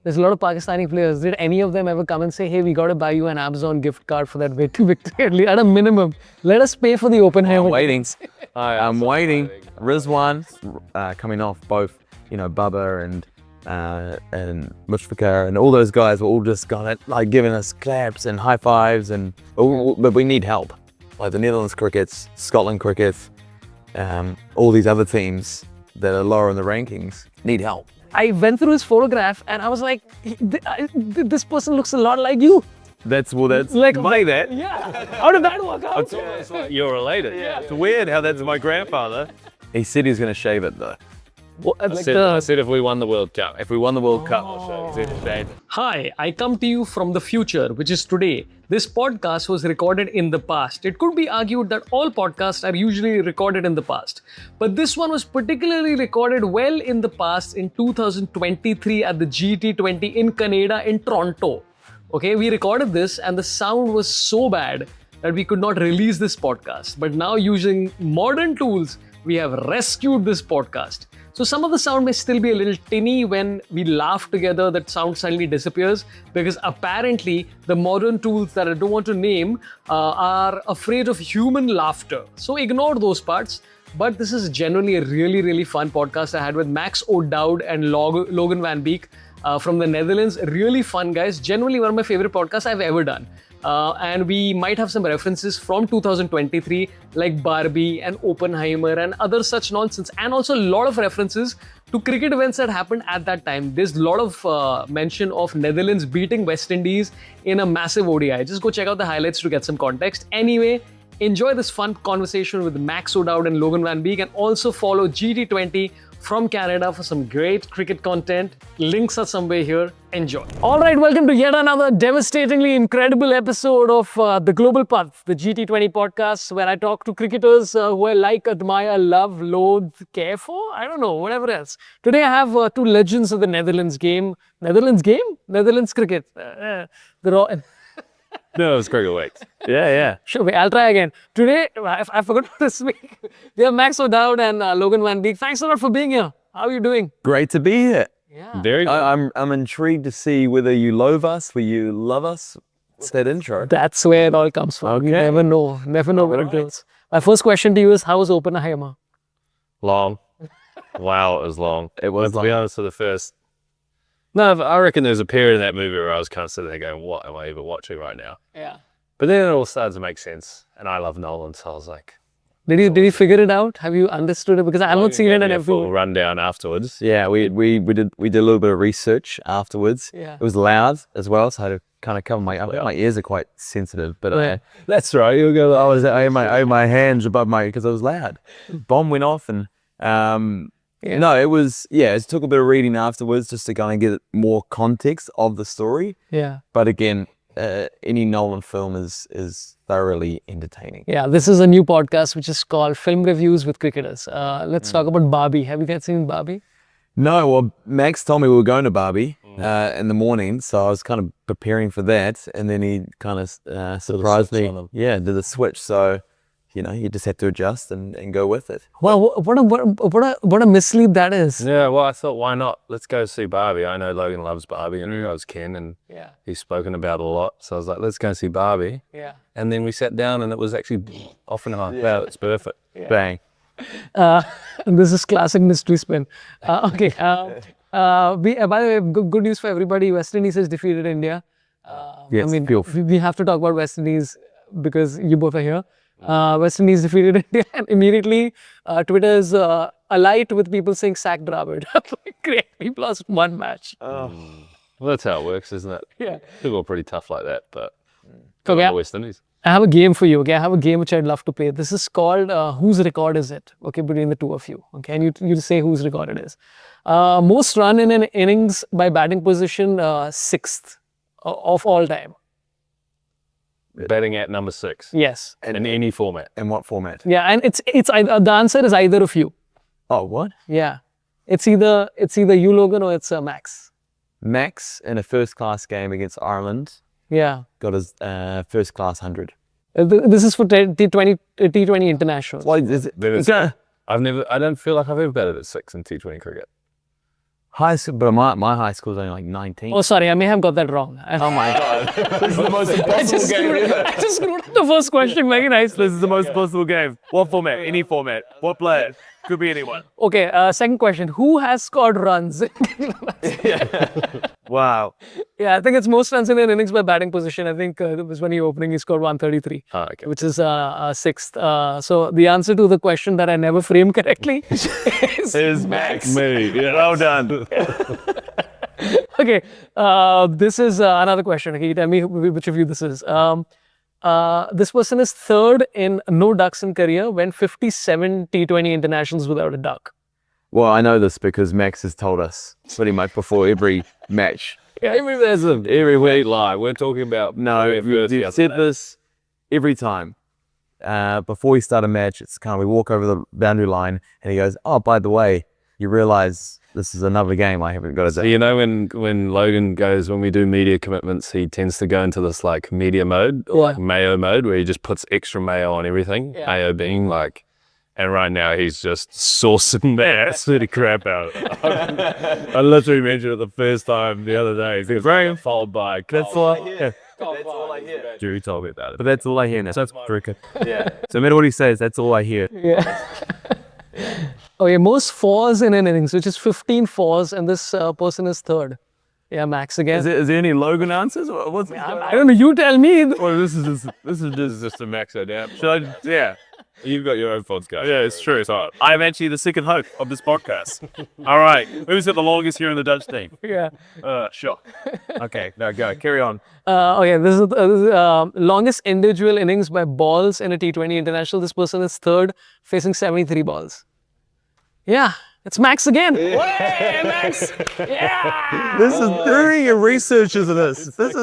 There's a lot of Pakistani players. Did any of them ever come and say, hey, we got to buy you an Amazon gift card for that victory? At a minimum, let us pay for the Oppenheimer. I'm waiting. I'm waiting. Rizwan coming off both, Babar and Mushfiqur and all those guys were all just like giving us claps and high fives but we need help. Like the Netherlands crickets, Scotland crickets, all these other teams that are lower in the rankings need help. I went through his photograph and I was like, this person looks a lot like you. That's like that. Yeah. How did that work out? It's like you're related. Yeah. It's weird how that's my grandfather. He said he's going to shave it though. Well, I said if we won the World Cup. If we won the World Cup, I'll show you. Hi, I come to you from the future, which is today. This podcast was recorded in the past. It could be argued that all podcasts are usually recorded in the past. But this one was particularly recorded well in the past in 2023 at the GT20 in Canada in Toronto. Okay, we recorded this and the sound was so bad that we could not release this podcast. But now using modern tools, we have rescued this podcast. So some of the sound may still be a little tinny when we laugh together, that sound suddenly disappears because apparently the modern tools that I don't want to name are afraid of human laughter. So ignore those parts. But this is generally a really, really fun podcast I had with Max O'Dowd and Logan van Beek from the Netherlands. Really fun guys. Generally one of my favorite podcasts I've ever done. And we might have some references from 2023 like Barbie and Oppenheimer and other such nonsense, and also a lot of references to cricket events that happened at that time. There's a lot of mention of Netherlands beating West Indies in a massive ODI. Just go check out the highlights to get some context. Anyway, enjoy this fun conversation with Max O'Dowd and Logan van Beek, and also follow GT20 from Canada for some great cricket content. Links are somewhere here. Enjoy. All right, welcome to yet another devastatingly incredible episode of The Global Path, the GT20 podcast, where I talk to cricketers who I like, admire, love, loathe, care for, I don't know, whatever else. Today I have two legends of the Netherlands game. Netherlands cricket. They're all... No, it's cricket weeks. Yeah. Sure, wait, I'll try again. Today, I forgot to speak. We have Max O'Dowd and Logan van Beek. Thanks a lot for being here. How are you doing? Great to be here. Yeah. Very good. I'm intrigued to see whether you loathe us, whether you love us. It's that intro. That's where it all comes from. Okay. You never know where it goes. My first question to you is, how was Oppenheimer? Long. Wow, it was long. It was To be long. honest, for the first... No, I reckon there was a period in that movie where I was kind of sitting there going, what am I even watching right now? Yeah. But then it all started to make sense. And I love Nolan, so I was like... Did you figure it out? Have you understood it? Because I haven't seen it in a full every... rundown afterwards. Yeah, we did a little bit of research afterwards. Yeah. It was loud as well, so I had to kind of cover my ears are quite sensitive, but Yeah. that's right. You go. I had my hands above because it was loud. Bomb went off and Yeah. no, it was it took a bit of reading afterwards just to kind of get more context of the story. Yeah. But again, any Nolan film is thoroughly entertaining. Yeah, this is a new podcast which is called Film Reviews with Cricketers. Let's talk about Barbie. Have you guys seen Barbie? No, well, Max told me we were going to Barbie in the morning, so I was kind of preparing for that, and then he kind of surprised me. Yeah, did the switch, so you just have to adjust and go with it. Well, what a mislead that is. Yeah, well, I thought, why not? Let's go see Barbie. I know Logan loves Barbie, and I was Ken, and Yeah. he's spoken about it a lot. So I was like, let's go see Barbie. Yeah. And then we sat down, and it was actually Oppenheimer. Wow, it's perfect. Bang. This is classic mystery spin. Okay. By the way, good news for everybody. West Indies has defeated India. Yes, we have to talk about West Indies because you both are here. West Indies defeated India, and immediately Twitter is alight with people saying sack Dravid. Great, we've lost one match. Well, that's how it works, isn't it? Yeah. People are pretty tough like that, but Okay. West Indies. I have a game for you. Okay, I have a game which I'd love to play. This is called Whose Record Is It? Okay, between the two of you. Okay, and you say whose record it is. Most run in an innings by batting position, 6th of all time. Batting at number 6. Yes. In any format. In what format? Yeah, and it's the answer is either of you. Oh, what? Yeah, it's either you, Logan, or it's Max. Max in a first-class game against Ireland Yeah. got his first-class 100. This is for T20 international. Well, is it? Then I don't feel like I've ever batted at 6 in T20 cricket. High school, but my high school was only like 19. Oh, sorry, I may have got that wrong. Oh my God. This is the most impossible game ever. I just screwed up the first question very nicely. This is the most possible game. What format? Any format. What player? Could be anyone. Okay, second question. Who has scored runs? Wow. Yeah, I think it's most runs in an innings by batting position. I think it was when he opening, he scored 133, Okay. which is sixth. So the answer to the question that I never framed correctly Is Max. Me. Yeah. Well done. Okay, this is another question. Okay, you tell me which of you this is. This person is third in no ducks in career, went 57 T20 internationals without a duck. Well, I know this because Max has told us pretty much before every match. Yeah, there's every week lie. We're talking about No, you said this every time. Before we start a match, it's kind of we walk over the boundary line and he goes, "Oh, by the way, you realize this is another game I haven't got to do." So you know when Logan goes, when we do media commitments, he tends to go into this like media mode, What? mayo mode, where he just puts extra mayo on everything. Yeah. Mayo being like, and right now he's just saucing the absolute crap out. I literally mentioned it the first time the other day. He was rain followed by. That's all I hear. That's all I hear. Jury told me about it. But that's all I hear now. So that's cricket. Yeah. So no matter what he says, that's all I hear. Yeah. Okay, most fours in an innings, which is 15 fours, and this person is third. Yeah, Max again. Is there any Logan answers? What's I don't know. You tell me. Well, this is just a max out. Should I? Yeah. You've got your own podcast. Yeah, it's true. So I'm actually the second host of this podcast. All right. Who's got the longest here in the Dutch team? Yeah. Sure. Okay. No, go. Carry on. Okay, this is longest individual innings by balls in a T20 international. This person is third, facing 73 balls. Yeah, it's Max again. Hey, Max! Yeah! This is doing your research into this. This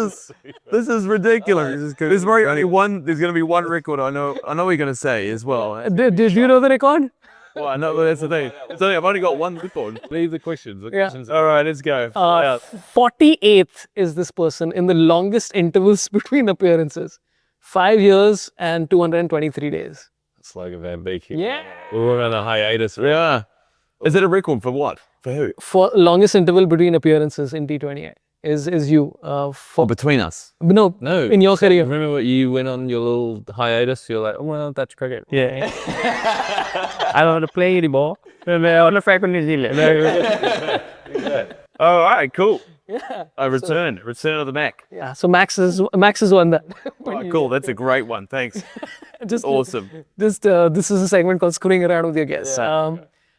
is ridiculous. There's only one. There's going to be one record. I know what you're going to say as well. Did you know the record? Well, I know that's the thing. I've only got one record. Leave the questions. Yeah. All right, let's go. 48th is this person in the longest intervals between appearances. 5 years and 223 days. It's Logan van Beek. Yeah. We're on a hiatus. Yeah. Is it a record for what? For who? For longest interval between appearances in T20 is you. For Between us. no, No. in your career. Remember what you went on your little hiatus? You're like, oh, well, that's cricket. Yeah. I don't want to play anymore. I'm on a back in New Zealand. All right, cool. Yeah. A return of the Mac. Yeah. So Max is won that. Oh, cool. That's a great one. Thanks. Just Awesome. this is a segment called Screwing Around with Your Guests.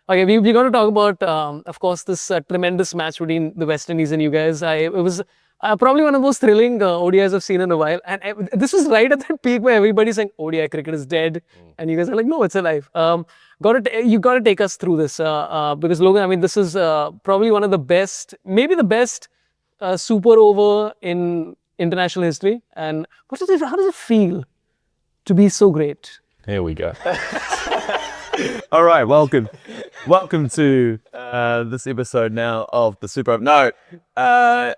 Okay, we're going to talk about, of course, this tremendous match between the West Indies and you guys. It was probably one of the most thrilling ODIs I've seen in a while. And this was right at that peak where everybody's saying ODI cricket is dead. And you guys are like, no, it's alive. You got to take us through this. Because Logan, I mean, this is probably one of the best, maybe the best super over in international history. And how does it feel to be so great? Here we go. All right. Welcome to this episode now of the Super Over. No, that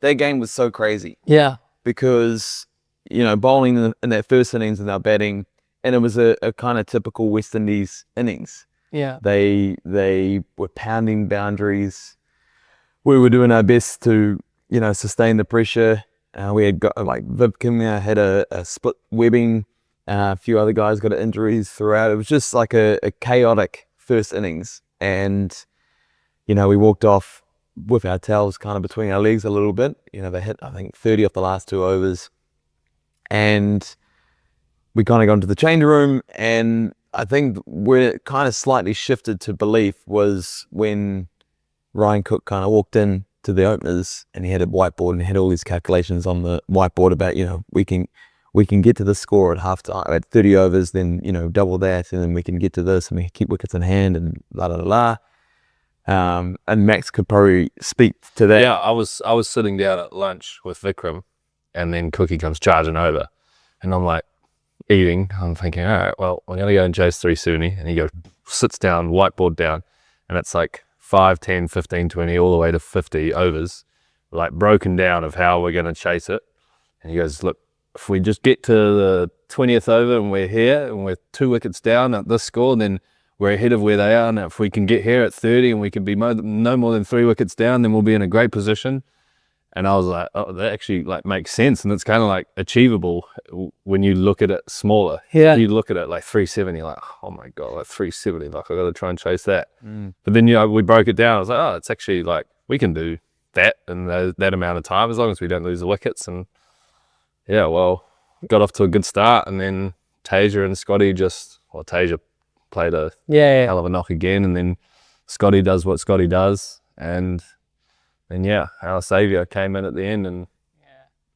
game was so crazy. Yeah. Because, bowling in that first innings and our batting, and it was a kind of typical West Indies innings. Yeah. They were pounding boundaries. We were doing our best to, sustain the pressure. We had got Vipkin had a split webbing. A few other guys got injuries throughout. It was just like a chaotic first innings. And, we walked off with our tails kind of between our legs a little bit. They hit, I think, 30 off the last 2 overs. And we kind of got into the change room. And I think where it kind of slightly shifted to belief was when Ryan Cook kind of walked in to the openers and he had a whiteboard and he had all these calculations on the whiteboard about, we can get to the score at halftime at 30 overs, then, double that, and then we can get to this and we can keep wickets in hand and la la la. And Max could probably speak to that. Yeah, I was sitting down at lunch with Vikram, and then Cookie comes charging over, and I'm like eating. I'm thinking, all right, well, I'm gonna go and chase 370, and he goes, sits down, whiteboard down, and it's like 5, 10, 15, 20, all the way to 50 overs, like broken down of how we're gonna chase it. And he goes, look, if we just get to the 20th over and we're here and we're 2 wickets down at this score, then we're ahead of where they are. Now, if we can get here at 30 and we can be no more than 3 wickets down, then we'll be in a great position. And I was like, oh, that actually like makes sense. And it's kind of like achievable when you look at it smaller. Yeah. You look at it like 370, like, oh my God, like 370, like I got to try and chase that. But then, we broke it down. I was like, oh, it's actually like, we can do that in that amount of time as long as we don't lose the wickets. And yeah, well, got off to a good start. And then Tasia and Scotty Tasia played a hell of a knock again. And then Scotty does what Scotty does. And our saviour came in at the end and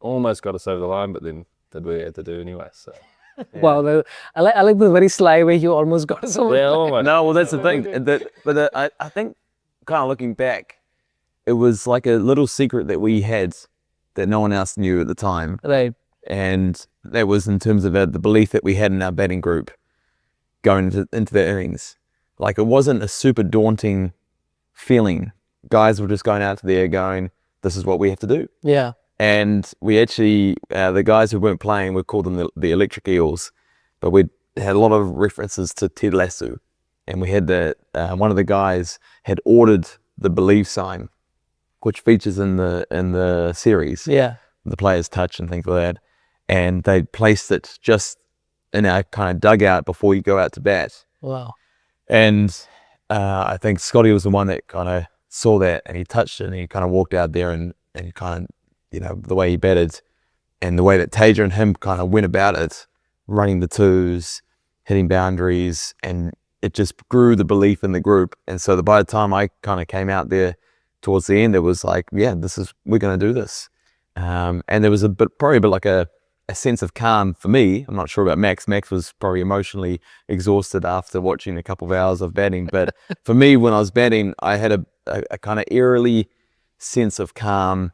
almost got us over the line, but then did what we had to do anyway. So, yeah. Wow, I like the very sly way you almost got us over. Yeah, almost. No, well, that's the thing. I think, kind of looking back, it was like a little secret that we had that no one else knew at the time. Right. And that was in terms of the belief that we had in our batting group going into the innings. Like, it wasn't a super daunting feeling. Guys were just going out to the air going, this is what we have to do. Yeah. And we actually, the guys who weren't playing, we called them the electric eels, but we had a lot of references to Ted Lasso. And we had one of the guys had ordered the believe sign, which features in the series. Yeah. The players touch and things like that. And they placed it just in our kind of dugout before you go out to bat. Wow. And I think Scotty was the one that kind of saw that, and he touched it, and he kind of walked out there and kind of, the way he batted and the way that Tasia and him kind of went about it, running the twos, hitting boundaries, and it just grew the belief in the group. And so by the time I kind of came out there towards the end, it was like, yeah, we're going to do this. And there was probably a bit like a sense of calm for me. I'm not sure about Max. Max was probably emotionally exhausted after watching a couple of hours of batting. But for me, when I was batting, I had a kind of eerily sense of calm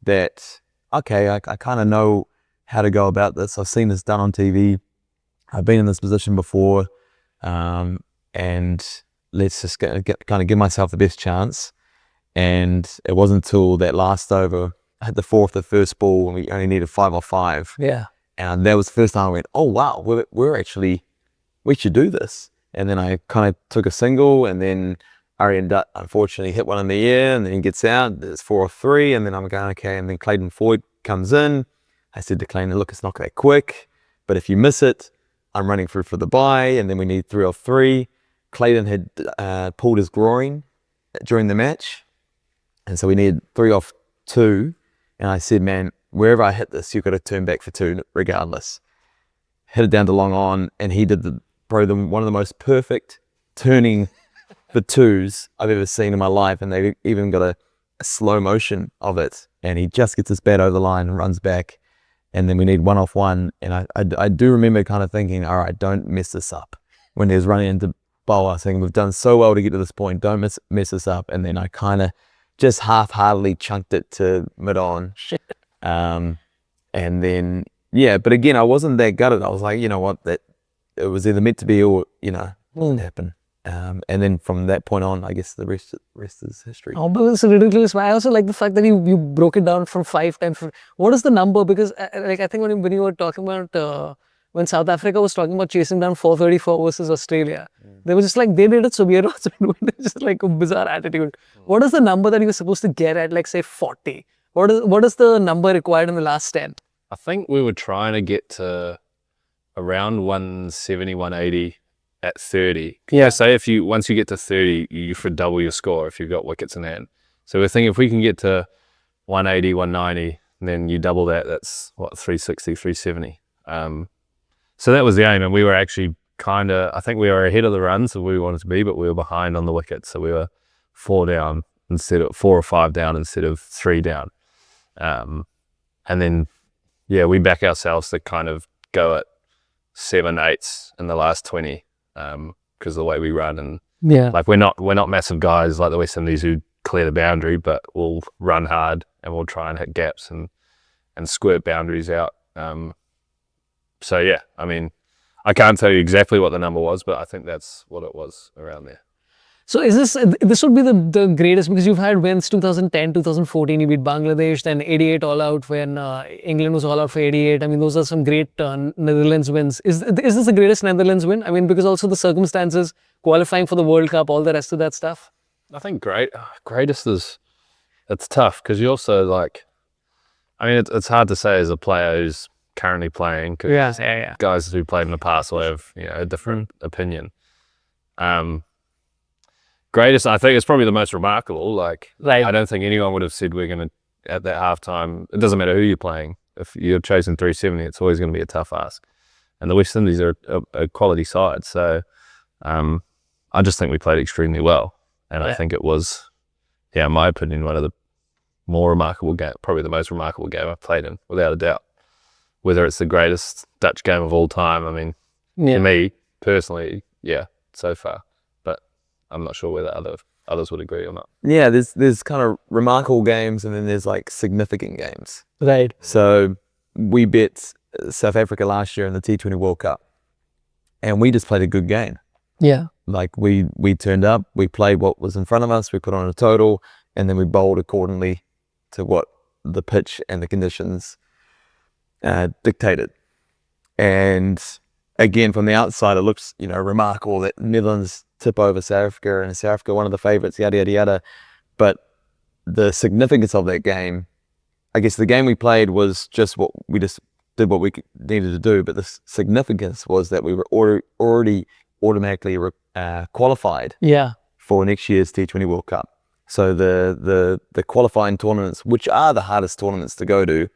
that, okay, I kind of know how to go about this. I've seen this done on TV. I've been in this position before. And let's just kind of give myself the best chance. And it wasn't until that last over, I had the fourth, the first ball, and we only needed 5 off 5. Yeah. And that was the first time I went, oh, wow, we should do this. And then I kind of took a single, and then Aryan Dutt unfortunately hit one in the air, and then he gets out, there's 4 off 3, and then I'm going, okay, and then Clayton Floyd comes in. I said to Clayton, look, it's not that quick, but if you miss it, I'm running through for the bye, and then we need 3 off 3. Clayton had pulled his groin during the match, and so we needed 3 off 2. And I said, man, wherever I hit this, you've got to turn back for 2 regardless. Hit it down to long on, and he did probably one of the most perfect turning for 2s I've ever seen in my life. And they even got a slow motion of it. And he just gets his bat over the line and runs back. And then we need 1 off 1. And I do remember kind of thinking, all right, don't mess this up. When he was running into bowler, saying, we've done so well to get to this point, don't mess this up. And then I kind of just half-heartedly chunked it to mid-on. And then, but again, I wasn't that gutted. I was like, you know what, that it was either meant to be or, it happened. And then from that point on, I guess the rest is history. Oh, but it's ridiculous. I also like the fact that you broke it down from 5 times. What is the number? Because I think when you were talking about when South Africa was talking about chasing down 434 versus Australia, they were just like, they did it, so we are also doing it. Just like a bizarre attitude. What is the number that you were supposed to get at, like say 40? What is the number required in the last 10? I think we were trying to get to around 170, 180 at 30. Yeah. Say once you get to 30, you should double your score if you've got wickets in hand. So we're thinking if we can get to 180, 190, then you double that, that's what, 360, 370. So that was the aim, and we were actually I think we were ahead of the runs of where we wanted to be, but we were behind on the wickets. So we were 4 down instead of 4 or 5 down instead of 3 down. And then, we back ourselves to kind of go at 7, 8s in the last 20 because of the way we run. And like we're not massive guys like the West Indies who clear the boundary, but we'll run hard and we'll try and hit gaps and squirt boundaries out. I mean, I can't tell you exactly what the number was, but I think that's what it was around there. So is this would be the greatest, because you've had wins 2010, 2014, you beat Bangladesh, then 88 all out when England was all out for 88. I mean, those are some great Netherlands wins. Is this the greatest Netherlands win? I mean, because also the circumstances qualifying for the World Cup, all the rest of that stuff? I think greatest is, it's tough because you also like, I mean, it's hard to say as a player who's currently playing, because guys who played in the past will have, you know, a different opinion. Greatest, I think it's probably the most remarkable. Like, I don't think anyone would have said we're going to, at that halftime, it doesn't matter who you're playing. If you're chasing 370, it's always going to be a tough ask. And the West Indies are a quality side. So I just think we played extremely well. And I think it was, in my opinion, one of the more remarkable game, probably the most remarkable game I've played in, without a doubt. Whether it's the greatest Dutch game of all time, I mean, to me, personally, so far. But I'm not sure whether others would agree or not. Yeah, there's kind of remarkable games and then there's like significant games. Right. So we bet South Africa last year in the T20 World Cup and we just played a good game. Yeah. Like we turned up, we played what was in front of us, we put on a total, and then we bowled accordingly to what the pitch and the conditions dictated. And again, from the outside, it looks, you know, remarkable that Netherlands tip over South Africa and South Africa, one of the favourites, yada, yada, yada. But the significance of that game, I guess the game we played was just what we just did what we needed to do. But the significance was that we were already automatically qualified for next year's T20 World Cup. So the qualifying tournaments, which are the hardest tournaments to go to,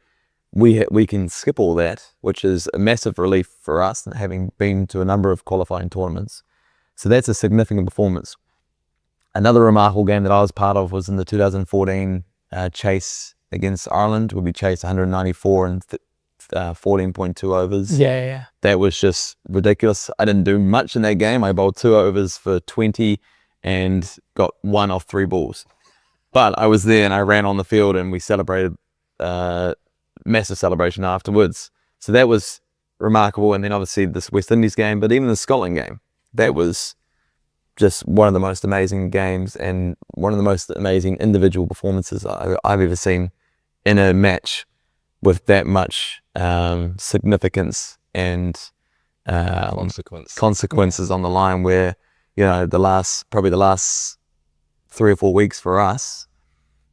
we can skip all that, which is a massive relief for us, having been to a number of qualifying tournaments. So that's a significant performance. Another remarkable game that I was part of was in the 2014 chase against Ireland, where we chased 194 and 14.2 overs. That was just ridiculous. I didn't do much in that game. I bowled 2 overs for 20 and got 1 off 3 balls. But I was there and I ran on the field and we celebrated, massive celebration afterwards. So that was remarkable. And then obviously this West Indies game, but even the Scotland game, that was just one of the most amazing games and one of the most amazing individual performances I've ever seen in a match with that much significance and consequences on the line, where, you know, probably the last 3 or 4 weeks for us,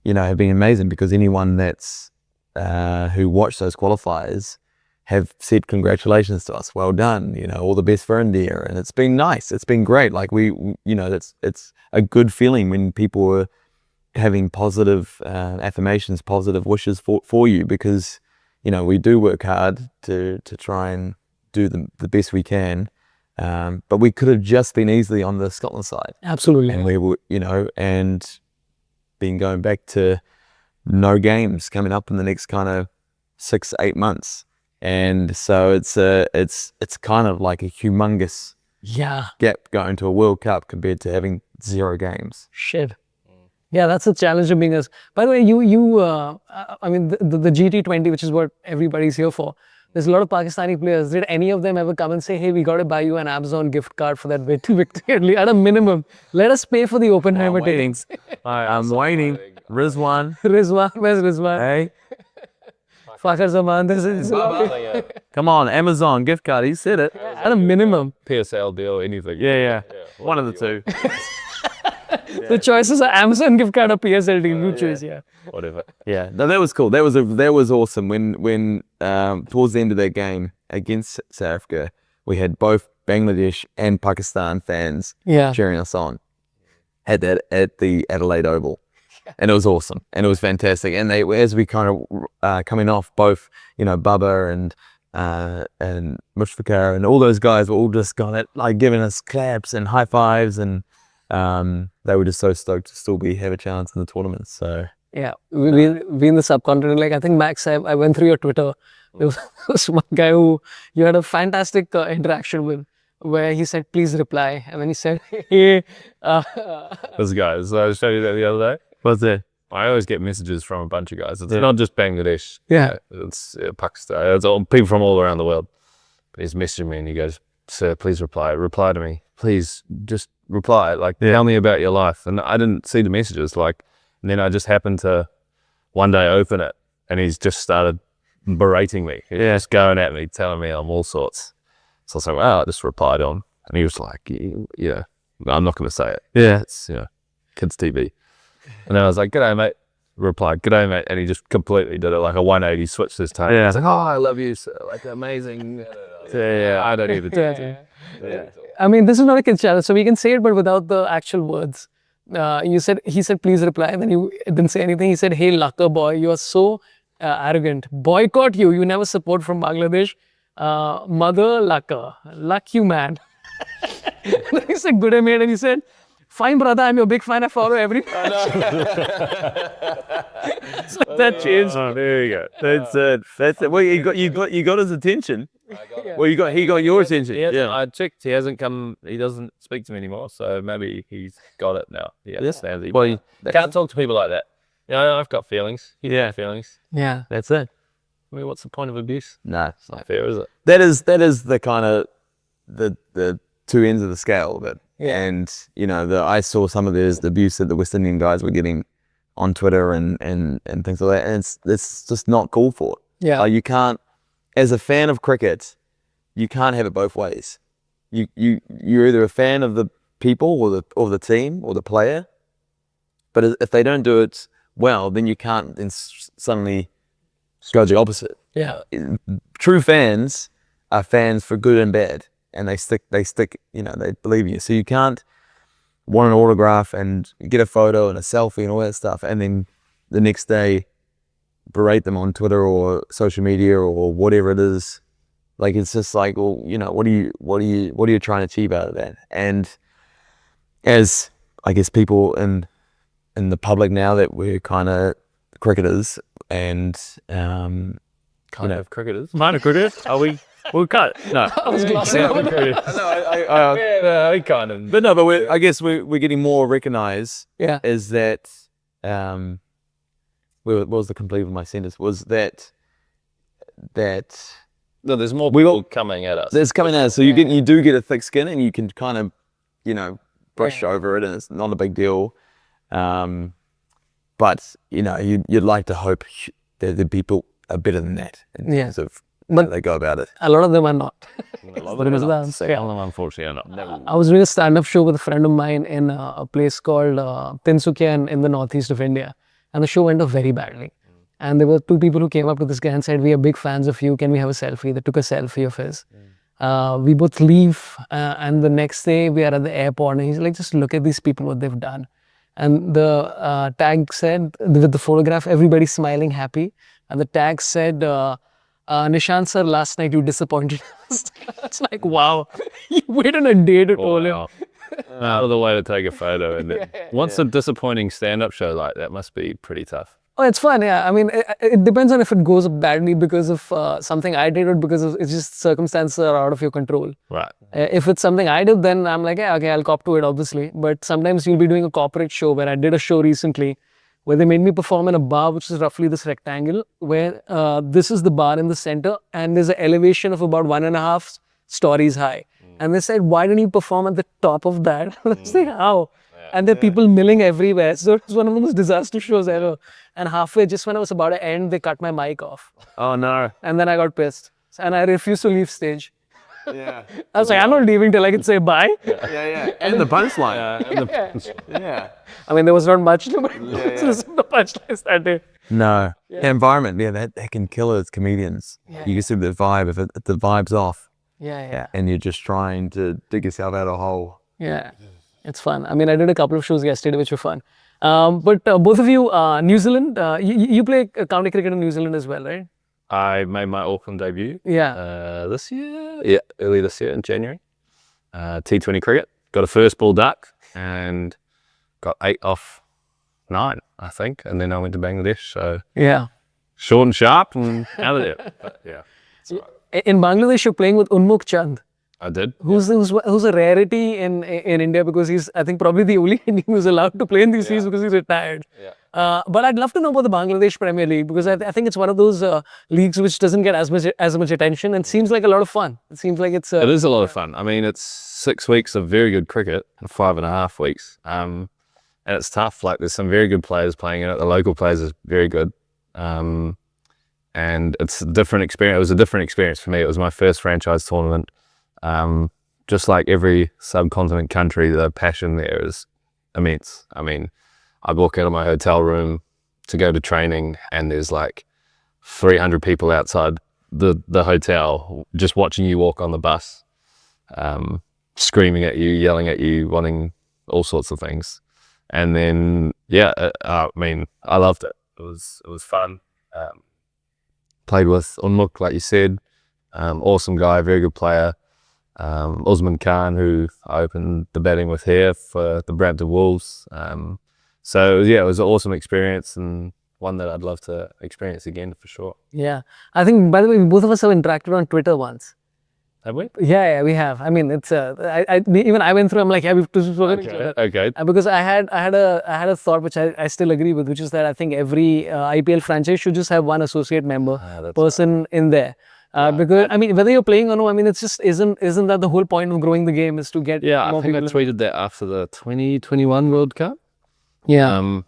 you know, have been amazing, because anyone that's who watched those qualifiers have said congratulations to us, well done, you know, all the best for India. And it's been nice, it's been great. Like you know, it's a good feeling when people are having positive affirmations, positive wishes for you, because, you know, we do work hard to try and do the best we can. But we could have just been easily on the Scotland side. Absolutely. And we were, you know, and been going back to no games coming up in the next kind of 6-8 months. And so it's kind of like a humongous gap going to a World Cup compared to having 0 games. Shit. Yeah, that's a challenge of being us. By the way, I mean, the GT20, which is what everybody's here for, there's a lot of Pakistani players. Did any of them ever come and say, hey, we got to buy you an Amazon gift card for that victory? At a minimum, let us pay for the Oppenheimer tickets. I'm waiting. Rizwan. Rizwan, where's Rizwan? Hey. Fakhar Zaman, this is... Come on, Amazon gift card. He said it. At a minimum. PSL deal, anything. Yeah. One of the two. The choices are Amazon gift card or PSL deal. You choose, Whatever. Yeah, no, that was cool. That was awesome. When towards the end of that game against South Africa, we had both Bangladesh and Pakistan fans cheering us on. Had that at the Adelaide Oval, and it was awesome and it was fantastic. And they, as we kind of coming off, both, you know, Babar and Mushfiqar and all those guys were all just like giving us claps and high fives, and they were just so stoked to still have a chance in the tournament. So yeah, we in the subcontinent. Like, I think, Max, I went through your Twitter. There was one guy who you had a fantastic interaction with, where he said, please reply. And then he said, hey. This guy, so I showed you that the other day. what's that? I always get messages from a bunch of guys. It's not just Bangladesh. It's Pakistan. It's all people from all around the world. But he's messaging me and he goes, sir, please reply to me. Please just reply. Like, tell me about your life. And I didn't see the messages. Like, and then I just happened to one day open it and he's just started berating me. He's just going at me, telling me I'm all sorts. So I was like, wow, I just replied on. And he was like, yeah, I'm not going to say it. Yeah. It's, kids TV. And then I was like, "G'day, mate." Replied, "G'day, mate." And he just completely did it like a 180, switched his tone. Yeah. He's like, "Oh, I love you. So, like, amazing." I don't even I mean, this is not a kid's channel, so we can say it, but without the actual words. He said, "Please reply." And then you didn't say anything. He said, "Hey, Laka boy, you are so arrogant. Boycott you. You never support from Bangladesh. Mother Laka. Luck you, man." And then he said, "Good day, mate." And he said, "Fine, brother. I'm your big fan. I follow every match." So that changed. Oh, there you go. That's it. Well, you got his attention. Well, he got your attention. Yeah, I checked. He hasn't come. He doesn't speak to me anymore. So maybe he's got it now. He understands it. Well, You can't talk to people like that. I've got feelings. He's Yeah. got feelings. Yeah. That's it. I mean, what's the point of abuse? No, It's not fair, is it? that is the kind of the two ends of the scale of it. Yeah. And I saw some of the abuse that the West Indian guys were getting on Twitter and things like that, and it's just not called for. Yeah. You can't, as a fan of cricket, you can't have it both ways. You're either a fan of the people or the team or the player, but if they don't do it well, then you can't then suddenly go the opposite. Yeah. True fans are fans for good and bad, and they stick, they believe in you. So you can't want an autograph and get a photo and a selfie and all that stuff, and then the next day berate them on Twitter or social media or whatever it is. Like, it's just like, well, what are you trying to achieve out of that? And as I guess people in the public now that we're kind of cricketers and Kind of cricketers. minor cricketers, are we? We'll cut. No, I was glossing over it. We kind of. but no, but I guess we're getting more recognised. Yeah. Is that what was the complete of my sentence? Was that No, there's more We people will- coming at us. there's coming out, so you do get a thick skin, and you can kind of brush over it, and it's not a big deal. But you'd like to hope that the people are better than that in terms of how they go about it. A lot of them are not. But it was unfortunately not. I was doing a stand-up show with a friend of mine in a place called Tinsukia in the northeast of India. And the show went off very badly. And there were two people who came up to this guy and said, "We are big fans of you. Can we have a selfie?" They took a selfie of his. We both leave, and the next day we are at the airport, and he's like, "Just look at these people, what they've done." And the tag said, with the photograph, everybody smiling, happy. And the tag said, "Nishant sir, last night you disappointed us." It's like, wow, you waited a day to tell him. Out of the way to take a photo. And once a disappointing stand-up show like that must be pretty tough. Oh, it's fun, yeah. I mean, it depends on if it goes badly because of something I did or because of, it's just circumstances are out of your control. Right. If it's something I did, then I'm like, yeah, okay, I'll cop to it, obviously. But sometimes you'll be doing a corporate show where I did a show recently where they made me perform in a bar, which is roughly this rectangle, where this is the bar in the center and there's an elevation of about 1.5 stories high. And they said, "Why didn't you perform at the top of that?" I was like, how? And there are people milling everywhere. So it was one of the most disaster shows ever. And halfway, just when I was about to end, they cut my mic off. Oh no! And then I got pissed. And I refused to leave stage. Yeah, I was like, I'm not leaving till I can say bye. yeah. And the punchline. Yeah. I mean, there was not much to the punchlines that day. No. The environment, that can kill us comedians. You can see the vibe. If the vibe's off, Yeah. and you're just trying to dig yourself out of a hole. Yeah. It's fun. I mean, I did a couple of shows yesterday, which were fun. But both of you, New Zealand, you play county cricket in New Zealand as well, right? I made my Auckland debut Yeah. early this year in January. T20 cricket, got a first ball duck and got 8 off 9, I think. And then I went to Bangladesh, so Yeah. short and sharp and out of there. But yeah, it's all right. In Bangladesh, you're playing with Unmukt Chand, I did. who's a rarity in India because he's, I think, probably the only Indian who's allowed to play in these series because he's retired. Yeah. But I'd love to know about the Bangladesh Premier League because I think it's one of those leagues which doesn't get as much attention and seems like a lot of fun. It seems like it's... It is a lot of fun. I mean, it's 6 weeks of very good cricket and 5.5 weeks. And it's tough. Like, there's some very good players playing in it. The local players is very good. And it's a different experience. It was a different experience for me. It was my first franchise tournament. just like every subcontinent country, the passion there is immense. I mean, I walk out of my hotel room to go to training and there's like 300 people outside the hotel just watching you walk on the bus, screaming at you, yelling at you, wanting all sorts of things. And then, yeah, I mean, I loved it. It was fun. Played with Unmukt, like you said. Awesome guy, very good player. Usman Khan, who I opened the batting with here for the Brampton Wolves. So yeah, it was an awesome experience and one that I'd love to experience again for sure. Yeah. I think, by the way, both of us have interacted on Twitter once. Have we? Yeah, we have. I mean, it's even I went through. I'm like, yeah, we've spoken to each other. Okay. Because I had a thought which I still agree with, which is that I think every IPL franchise should just have one associate member person in there. Because I mean, whether you're playing or no, I mean, it's just isn't that the whole point of growing the game is to get more I think I people tweeted that after the 2021 World Cup. Yeah.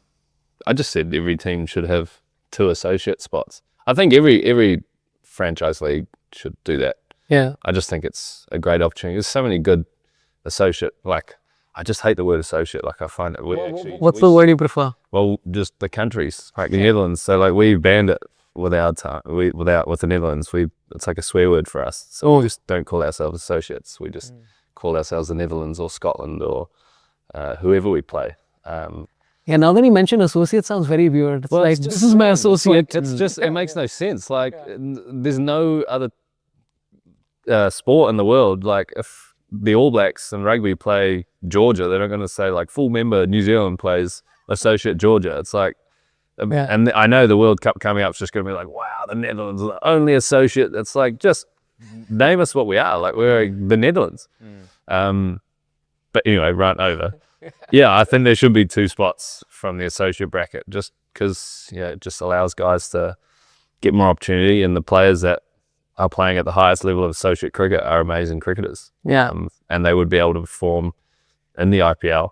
I just said every team should have 2 associate spots. I think every franchise league should do that. Yeah. I just think it's a great opportunity. There's so many good associate, like, I just hate the word associate. Like, I find it What's the word you prefer? Well, just the countries, like the Netherlands. So like we banned it with the Netherlands. It's like a swear word for us. So we just don't call ourselves associates. We just call ourselves the Netherlands or Scotland or whoever we play. Yeah, now that you mention associate, sounds very weird. It's like, this is my associate. It's just, it makes no sense. Like, there's no other sport in the world. Like, if the All Blacks in rugby play Georgia, they're not going to say, like, full member New Zealand plays associate Georgia. It's like, and I know the World Cup coming up is just going to be like, wow, the Netherlands are the only associate. It's like, just name us what we are. Like, we're the Netherlands. But anyway, rant over. Yeah, I think there should be 2 spots from the associate bracket just because, it just allows guys to get more opportunity, and the players that are playing at the highest level of associate cricket are amazing cricketers. Yeah. And they would be able to perform in the IPL.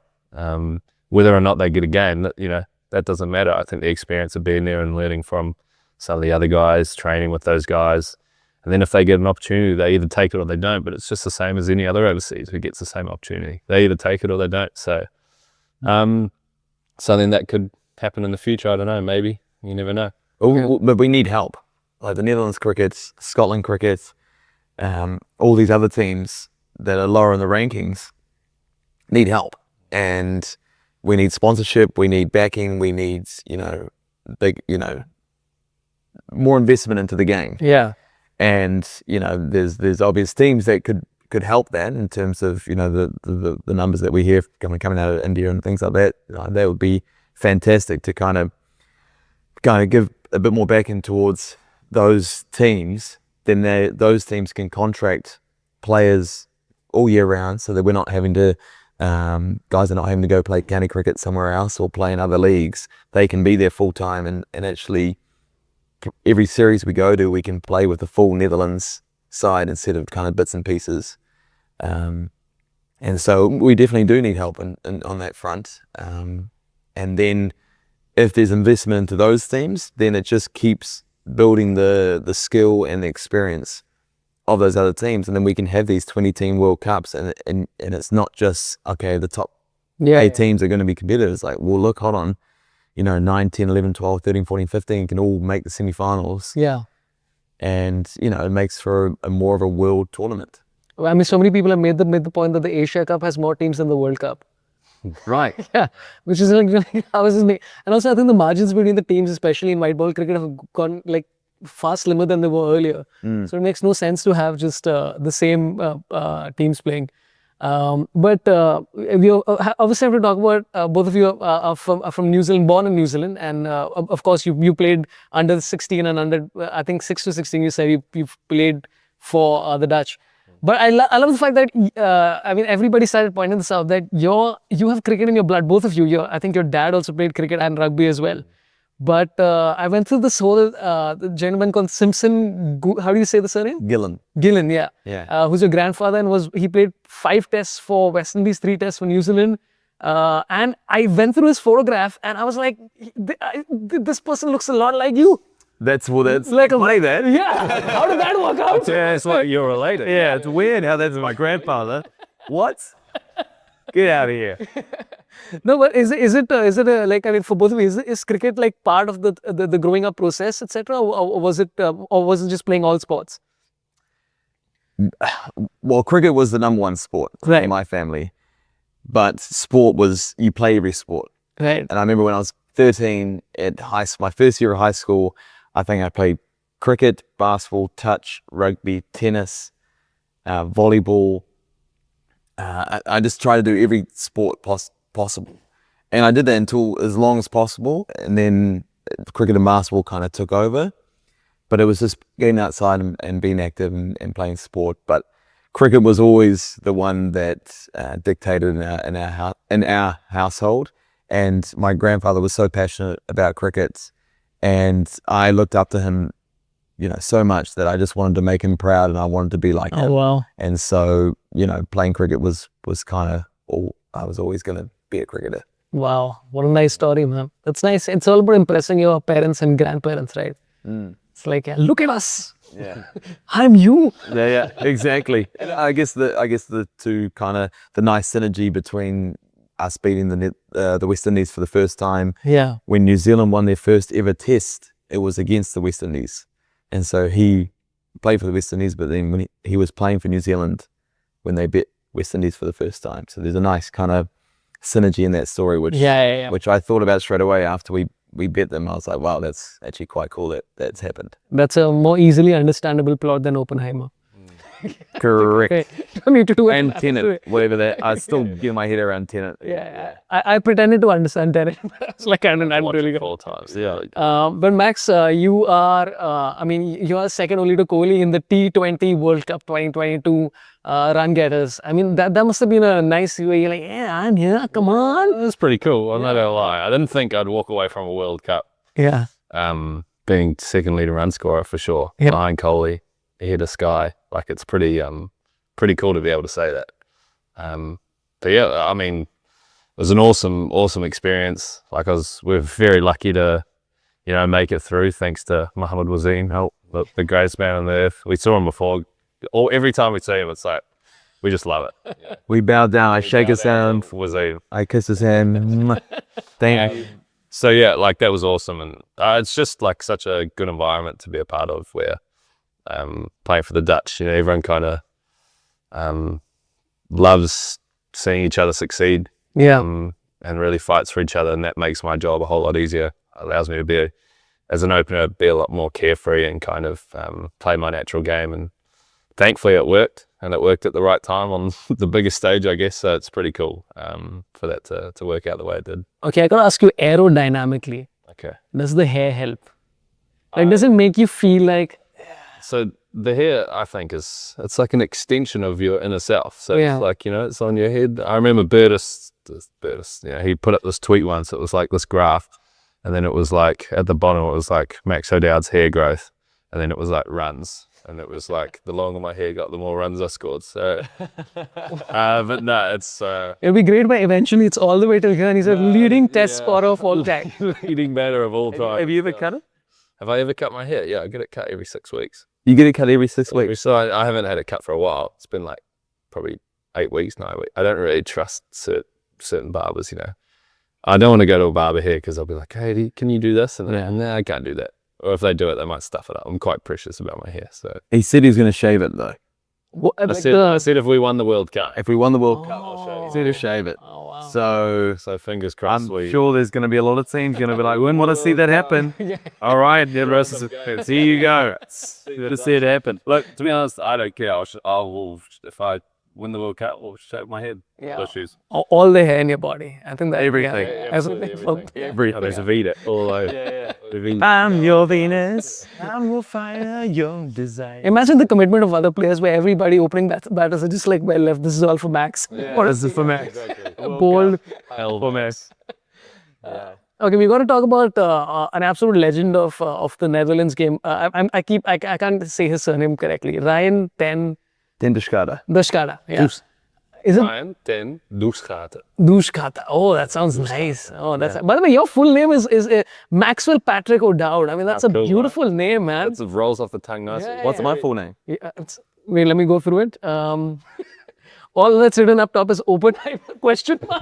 Whether or not they get a game, that doesn't matter. I think the experience of being there and learning from some of the other guys, training with those guys, and then if they get an opportunity, they either take it or they don't. But it's just the same as any other overseas who gets the same opportunity. They either take it or they don't. So, something that could happen in the future. I don't know. Maybe you never know. But we need help. Like the Netherlands crickets, Scotland crickets, all these other teams that are lower in the rankings need help, and we need sponsorship. We need backing. We need big more investment into the game. Yeah. And there's obvious teams that could help that in terms of the numbers that we hear coming out of India and things like that. That would be fantastic to kind of give a bit more backing towards those teams. Then those teams can contract players all year round, so that we're not having to guys are not having to go play county cricket somewhere else or play in other leagues. They can be there full time and actually. Every series we go to, we can play with the full Netherlands side instead of kind of bits and pieces. And so we definitely do need help on that front. And then if there's investment into those teams, then it just keeps building the skill and the experience of those other teams. And then we can have these 20-team World Cups and it's not just, okay, the top 8 teams are going to be competitive. It's like, well, look, hold on. 9, 10, 11, 12, 13, 14, 15 can all make the semi-finals. Yeah. And, it makes for a more of a world tournament. I mean, so many people have made the point that the Asia Cup has more teams than the World Cup. Right. Yeah. Which is like, how is this? And also, I think the margins between the teams, especially in white ball cricket, have gone like far slimmer than they were earlier. So it makes no sense to have just the same teams playing. But we obviously have to talk about both of you are from New Zealand, born in New Zealand, and of course you played under 16 and under I think 6 to 16. You said you've played for the Dutch. But I love the fact that I mean everybody started pointing this out that you have cricket in your blood, both of you. I think your dad also played cricket and rugby as well. But I went through this whole gentleman called Simpson. How do you say the surname? Gillen, yeah. Who's your grandfather, and he played 5 tests for West Indies, 3 tests for New Zealand. And I went through his photograph, and I was like, this person looks a lot like you. That's what it's Like a play that. Yeah. How did that work out? Yeah, it's like you're related. Yeah, it's weird how that's my grandfather. What? Get out of here. No, but is it like, I mean, for both of you, is cricket like part of the growing up process, etc., or was it just playing all sports? Well, cricket was the #1 sport Right. in my family, but sport was, you play every sport. Right. And I remember when I was 13 at my first year of high school, I think I played cricket, basketball, touch, rugby, tennis, volleyball. I just tried to do every sport possible. And I did that until as long as possible. And then cricket and basketball kind of took over. But it was just getting outside and being active and playing sport. But cricket was always the one that dictated in our household. And my grandfather was so passionate about cricket. And I looked up to him, you know, so much that I just wanted to make him proud and I wanted to be like him. Oh, wow. And so, you know, playing cricket was kind of all, I was always going to be a cricketer. Wow. What a nice story, man. That's nice. It's all about impressing your parents and grandparents, right? It's like, look at us. Yeah. I'm you. Yeah, exactly. And I guess the two kind of, the nice synergy between us beating the West Indies for the first time. Yeah. When New Zealand won their first ever test, it was against the West Indies. And so he played for the West Indies, but then when he was playing for New Zealand when they beat West Indies for the first time. So there's a nice kind of synergy in that story, which which I thought about straight away after we beat them. I was like, wow, that's actually quite cool that that's happened. That's a more easily understandable plot than Oppenheimer. Correct. Okay. Don't need to do it. And Tenet, whatever that. I still get my head around Tenet. Yeah. I pretended to understand Tenet. It's like, I'm really good. 4 times. Yeah. But Max, you are, I mean, you are second only to Kohli in the T20 World Cup 2022 run getters. I mean, that must have been a nice way. You're like, yeah, I'm here, come on. It was pretty cool. I'm not gonna lie. I didn't think I'd walk away from a World Cup. Yeah. Being second leader run scorer for sure. Yep. Behind Kohli, ahead of Sky. Like it's pretty cool to be able to say that. But yeah, I mean, it was an awesome experience. Like we're very lucky to, you know, make it through thanks to Mohammed Wasim, the greatest man on the earth. We saw him before. Every time we see him, it's like, we just love it. Yeah. We bow down, I shake his hand, Wasim. I kiss his hand. Thank you. So yeah, like that was awesome. And it's just like such a good environment to be a part of where playing for the Dutch, you know, everyone kind of loves seeing each other succeed. Yeah. And really fights for each other, and that makes my job a whole lot easier. Allows me to be, as an opener, be a lot more carefree and kind of play my natural game. And thankfully it worked, and it worked at the right time on the biggest stage, I guess. So it's pretty cool for that to work out the way it did. Okay, I gotta ask you aerodynamically. Okay. Does the hair help? Like, does it make you feel like... So the hair, I think, it's like an extension of your inner self. So Yeah. it's like, you know, it's on your head. I remember Bertus, you know, he put up this tweet once. It was like this graph, and then it was like at the bottom, it was like Max O'Dowd's hair growth, and then it was like runs, and it was like the longer my hair got, the more runs I scored. So, but no, it's It'll be great, but eventually it's all the way till here, and he's a leading test scorer of all time. leading batter of all time. Have you ever cut it? Have I ever cut my hair? Yeah, I get it cut every 6 weeks. You get it cut every 6 weeks? So I haven't had it cut for a while. It's been like probably 8 weeks, 9 weeks. I don't really trust certain barbers, you know. I don't want to go to a barber here because I'll be like, hey, can you do this? And no, I can't do that. Or if they do it, they might stuff it up. I'm quite precious about my hair. So He said he was going to shave it though. What, I said if we won the World Cup, If we won the World Cup, I'll show you. he said he'll shave it. Oh, wow. So fingers crossed. I'm sure there's going to be a lot of teams going to be like, we want to see that happen. All right, the rest is here you go. Good to see it happen. Look, to be honest, I don't care. I'll if I win the World Cup, I'll shave my head. Yeah. Those shoes. All the hair in your body. I think that... Everything. Everything. There's a Virat all over. I'm your Venus. I will find your desire. Imagine the commitment of other players where everybody opening batters are just like, well, left, this is all for Max. What is this for Max? Bold. For Max. Okay, we got to talk about an absolute legend of the Netherlands game. I can't say his surname correctly. Ryan Ten Doeschate. Doeschate. Yeah. Is it Ryan, then Doeschate. Doeschate? Oh, that sounds nice. Oh, that's. By the way, your full name is Maxwell Patrick O'Dowd. I mean, that's a cool, beautiful name, man. It rolls off the tongue nicely. Yeah, What's my full name? Yeah, wait, let me go through it. All that's written up top is Oppenheimer question mark.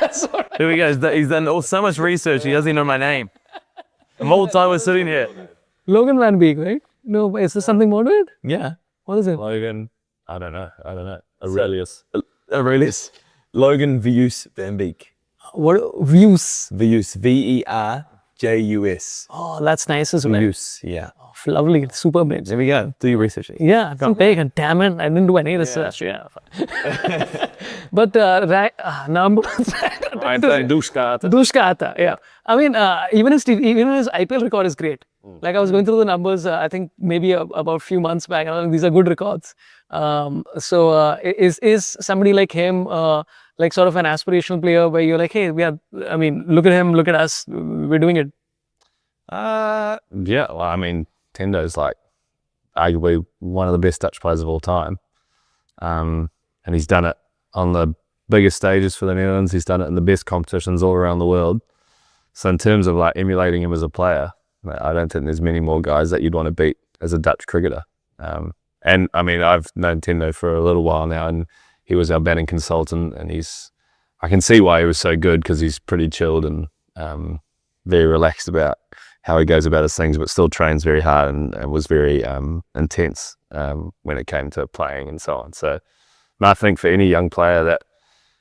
That's all right. Here we go. He's done so much research. He doesn't even know my name. The whole time we're sitting here. Logan van Beek, right? No, is there something more to it? Yeah. What is it? Logan, I don't know. Aurelius. Aurelius. Logan van Beek. What views? Views. Verjus. Oh, that's nice as well. Views. Yeah. Oh, lovely, super bit. There we go. Do your research. Yeah, I'm taken. Damn it, I didn't do any research. Yeah. But number Ryan, then Doeschate. Doeschate, yeah. I mean, even his IPL record is great. Like I was going through the numbers, I think maybe about a few months back. These are good records. So is somebody like him like sort of an aspirational player where you're like, hey, I mean, look at him, look at us, we're doing it. Yeah, well, I mean, Tendo's like arguably one of the best Dutch players of all time. And he's done it on the biggest stages for the Netherlands. He's done it in the best competitions all around the world. So in terms of like emulating him as a player, I don't think there's many more guys that you'd want to beat as a Dutch cricketer. And I mean, I've known Tendo for a little while now, and he was our batting consultant, and I can see why he was so good, because he's pretty chilled and very relaxed about how he goes about his things, but still trains very hard and was very intense when it came to playing and so on. So I think for any young player that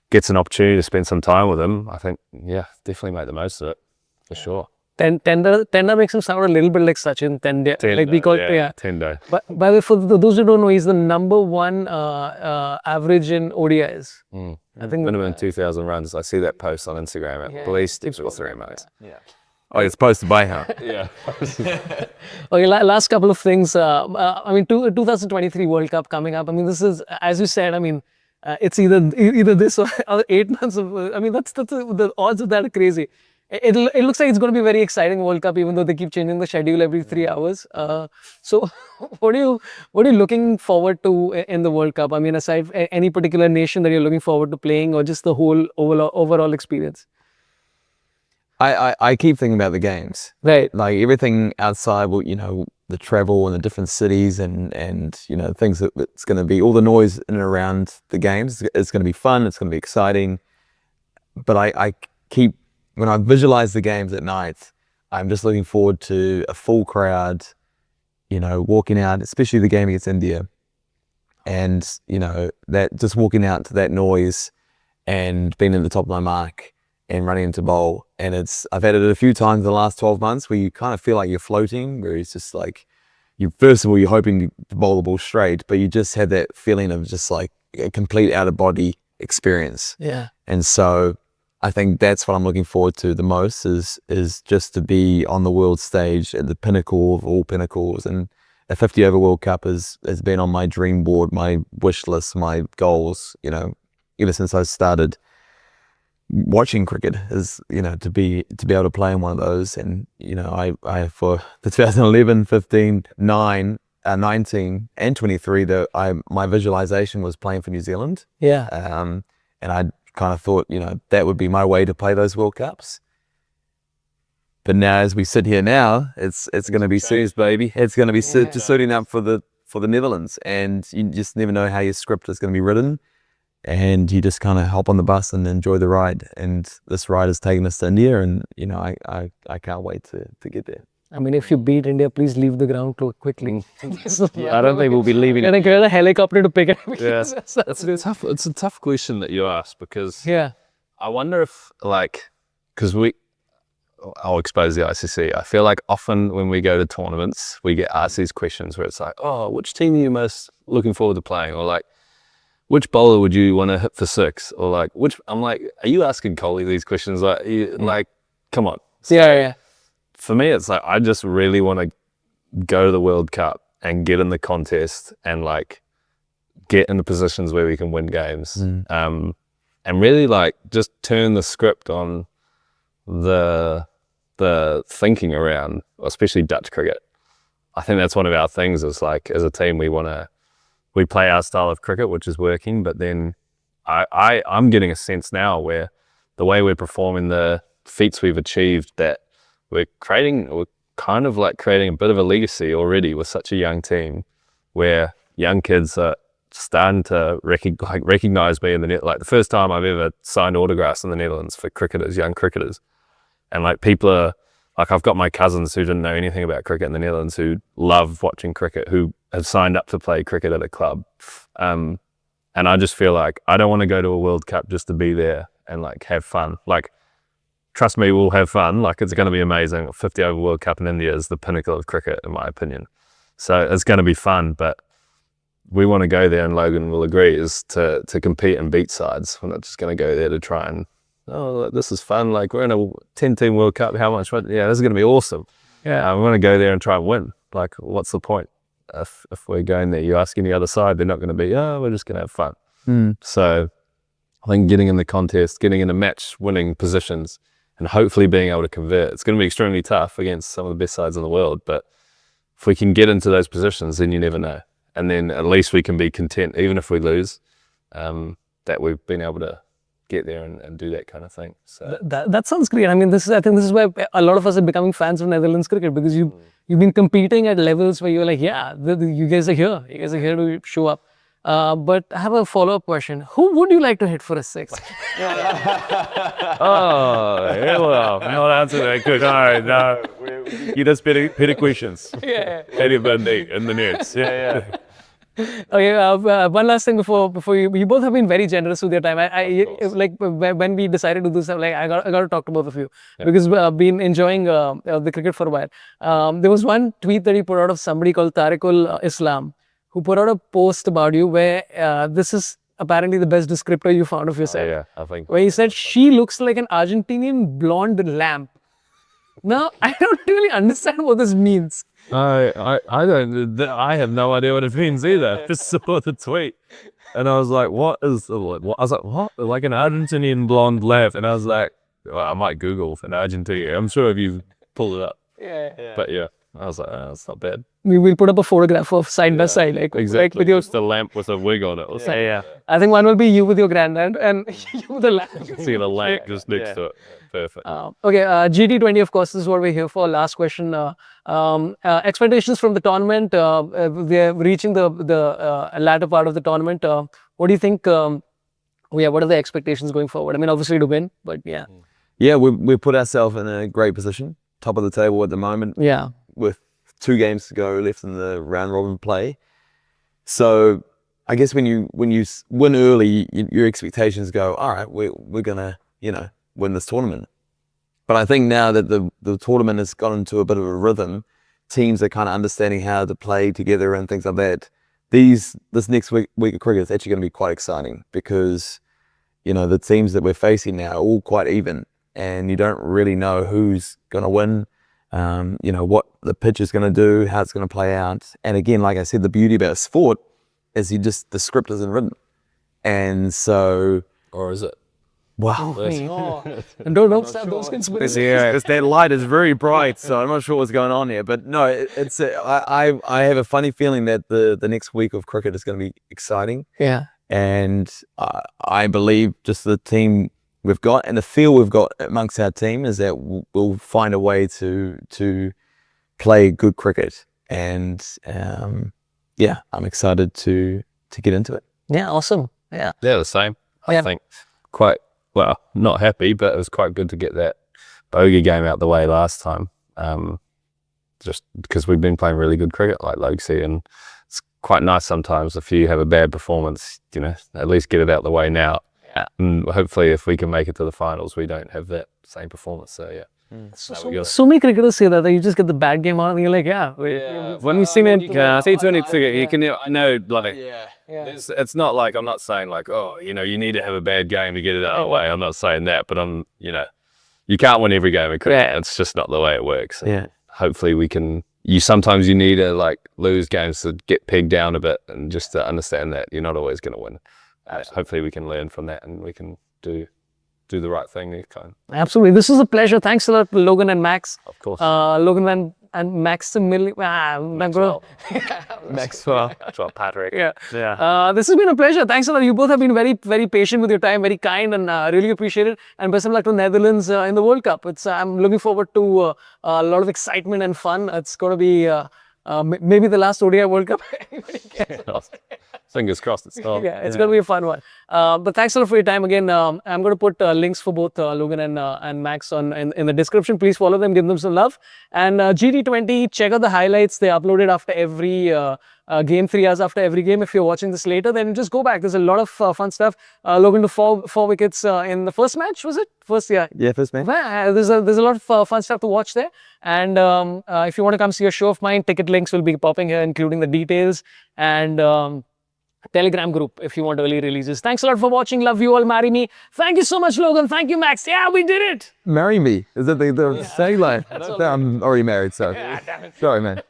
gets an opportunity to spend some time with him, I think, yeah, definitely make the most of it, for sure. Tender makes him sound a little bit like Sachin Tendulkar. Like because, Tendo. But by the way, for those who don't know, he's the #1 average in ODIs. I think minimum 2,000 runs. I see that post on Instagram at least 2 or 3 months. Yeah. Oh, it's posted by him. Yeah. Okay, last couple of things. I mean, 2023 World Cup coming up. I mean, this is, as you said, I mean, it's either this or 8 months of, I mean, that's the odds of that are crazy. It looks like it's going to be a very exciting World Cup, even though they keep changing the schedule every 3 hours. So what are you looking forward to in the World Cup? I mean, aside any particular nation that you're looking forward to playing, or just the whole overall experience? I keep thinking about the games. Right. Like everything outside, well, you know, the travel and the different cities and you know, things that it's going to be, all the noise in and around the games. It's going to be fun. It's going to be exciting. But I keep, when I visualize the games at night, I'm just looking forward to a full crowd, you know, walking out, especially the game against India. And, you know, that just walking out to that noise and being in the top of my mark and running into bowl. And I've had it a few times in the last 12 months where you kind of feel like you're floating, where it's just like, first of all, you're hoping to bowl the ball straight, but you just had that feeling of just like a complete out of body experience. Yeah. And so I think that's what I'm looking forward to the most is just to be on the world stage at the pinnacle of all pinnacles. And a 50 over World Cup has been on my dream board, my wish list, my goals, you know, ever since I started watching cricket, is, you know, to be able to play in one of those. And, you know, I for the 2011, 15, 9, 19 and 23, my visualization was playing for New Zealand. Yeah. And I kind of thought, you know, that would be my way to play those World Cups. But now, as we sit here now, it's going to be serious, baby. It's going to be just suiting up for the Netherlands, and you just never know how your script is going to be written, and you just kind of hop on the bus and enjoy the ride. And this ride has taken us to India, and you know, I can't wait to get there. I mean, if you beat India, please leave the ground quickly. I don't think we'll be leaving. Can I get a helicopter to pick it up? Yeah, it's a tough question that you ask, because I wonder if, like, because I'll expose the ICC. I feel like often when we go to tournaments, we get asked these questions where it's like, oh, which team are you most looking forward to playing? Or like, which bowler would you want to hit for 6? Or like, I'm like, are you asking Kohli these questions? Like, like, come on. Yeah. For me, it's like, I just really want to go to the World Cup and get in the contest and like get into positions where we can win games. And really like just turn the script on the thinking around, especially Dutch cricket. I think that's one of our things, is like, as a team, we play our style of cricket, which is working, but then I'm getting a sense now where the way we're performing, the feats we've achieved, that we're kind of like creating a bit of a legacy already with such a young team, where young kids are starting to recognize me in the net. Like the first time I've ever signed autographs in the Netherlands for cricketers, young cricketers, and like people are like, I've got my cousins who didn't know anything about cricket in the Netherlands who love watching cricket, who have signed up to play cricket at a club. And I just feel like I don't want to go to a World Cup just to be there and like have fun. Like, trust me, we'll have fun. Like, it's going to be amazing. 50 over World Cup in India is the pinnacle of cricket, in my opinion. So it's going to be fun, but we want to go there, and Logan will agree, is to compete and beat sides. We're not just going to go there to try and, oh, this is fun. Like, we're in a 10-team World Cup. How much fun? Yeah, this is going to be awesome. Yeah, we want to go there and try and win. Like, what's the point? If we're going there, you ask any other side, they're not going to be, oh, we're just going to have fun. So I think getting in the contest, getting into match winning positions, and hopefully being able to convert. It's going to be extremely tough against some of the best sides in the world, but if we can get into those positions, then you never know. And then at least we can be content, even if we lose, that we've been able to get there and do that kind of thing. So that sounds great. I mean, I think this is why a lot of us are becoming fans of Netherlands cricket, because you've been competing at levels where you're like, yeah, you guys are here. You guys are here to show up. But I have a follow-up question. Who would you like to hit for a six? oh, yeah, well, no answer that good. No. You just better questions. Yeah. Eddie Van Beek in the nets. Yeah. Okay, one last thing before you both have been very generous with your time. I like when we decided to do something, like I got to talk to both of you, because I've been enjoying the cricket for a while. There was one tweet that he put out of somebody called Tariqul Islam, who put out a post about you where this is apparently the best descriptor you found of yourself. I think. Where he said, she looks like an Argentinian blonde lamp. Now, I don't really understand what this means. I don't. I have no idea what it means either. Just saw the tweet, and I was like, "What is?" What? I was like, "What?" Like an Argentinian blonde lamp, and I was like, well, "I might Google an Argentina. I'm sure if you pull it up." Yeah. But yeah, I was like, "Oh, it's not bad." We will put up a photograph of side by side, like Exactly. like with your. Just a lamp with a wig on it. Or something. Yeah. I think one will be you with your granddad, and you with the lamp. See the lamp just next to it. Perfect. Okay, GT20, of course, this is what we're here for. Last question. Expectations from the tournament. We're reaching the latter part of the tournament. What do you think? What are the expectations going forward? I mean, obviously to win, but yeah. Yeah, we put ourselves in a great position, top of the table at the moment. Yeah. With 2 games to go left in the round robin play. So I guess when you win early, your expectations go, all right, we're gonna win this tournament. But I think now that the tournament has gone into a bit of a rhythm, teams are kind of understanding how to play together and things like that. This next week of cricket is actually going to be quite exciting, because the teams that we're facing now are all quite even, and you don't really know who's going to win. What the pitch is going to do, how it's going to play out. And again, like I said, the beauty about sport is the script isn't written. And so... Or is it? Wow. And don't start those conspiracies. Yeah, that light is very bright, so I'm not sure what's going on here. But no, I have a funny feeling that the next week of cricket is going to be exciting. Yeah. And I believe just the team we've got and the feel we've got amongst our team is that we'll find a way to play good cricket. And I'm excited to get into it. Yeah, awesome. Yeah. They're the same. I think not happy, but it was quite good to get that bogey game out the way last time. Just because we've been playing really good cricket, like Logan said, and it's quite nice sometimes if you have a bad performance, at least get it out the way now. Yeah. And hopefully if we can make it to the finals, we don't have that same performance. So yeah. So many cricketers say that you just get the bad game out and you're like, when we see it, it's not like, I'm not saying like, oh, you need to have a bad game to get it out of the way. I'm not saying that, but you can't win every game in cricket. Yeah. It's just not the way it works. Yeah. Hopefully we can, sometimes you need to like lose games to get pegged down a bit and just to understand that you're not always going to win. Hopefully we can learn from that and we can do the right thing next time. Absolutely. This was a pleasure. Thanks a lot, Logan and Max. Of course. Logan van and Maximilian. Maxwell. Maxwell, Patrick. Yeah. This has been a pleasure. Thanks a lot. You both have been very, very patient with your time, very kind, and really appreciate it. And best of luck to Netherlands in the World Cup. I'm looking forward to a lot of excitement and fun. It's going to be maybe the last ODI World Cup. Fingers crossed it's not. Yeah, it's going to be a fun one. But thanks a lot for your time again. I'm going to put links for both Logan and Max in the description. Please follow them, give them some love. And GT20, check out the highlights. They upload it after every game, 3 hours after every game. If you're watching this later, then just go back. There's a lot of fun stuff. Logan to four wickets in the first match, was it? First, yeah. Yeah, first match. There's a lot of fun stuff to watch there. And if you want to come see a show of mine, ticket links will be popping here, including the details and Telegram group if you want early releases. Thanks a lot for watching. Love you all. Marry me. Thank you so much, Logan. Thank you, Max. Yeah, we did it. Marry me. Is that the saying line? I'm already married, so. Sorry, man.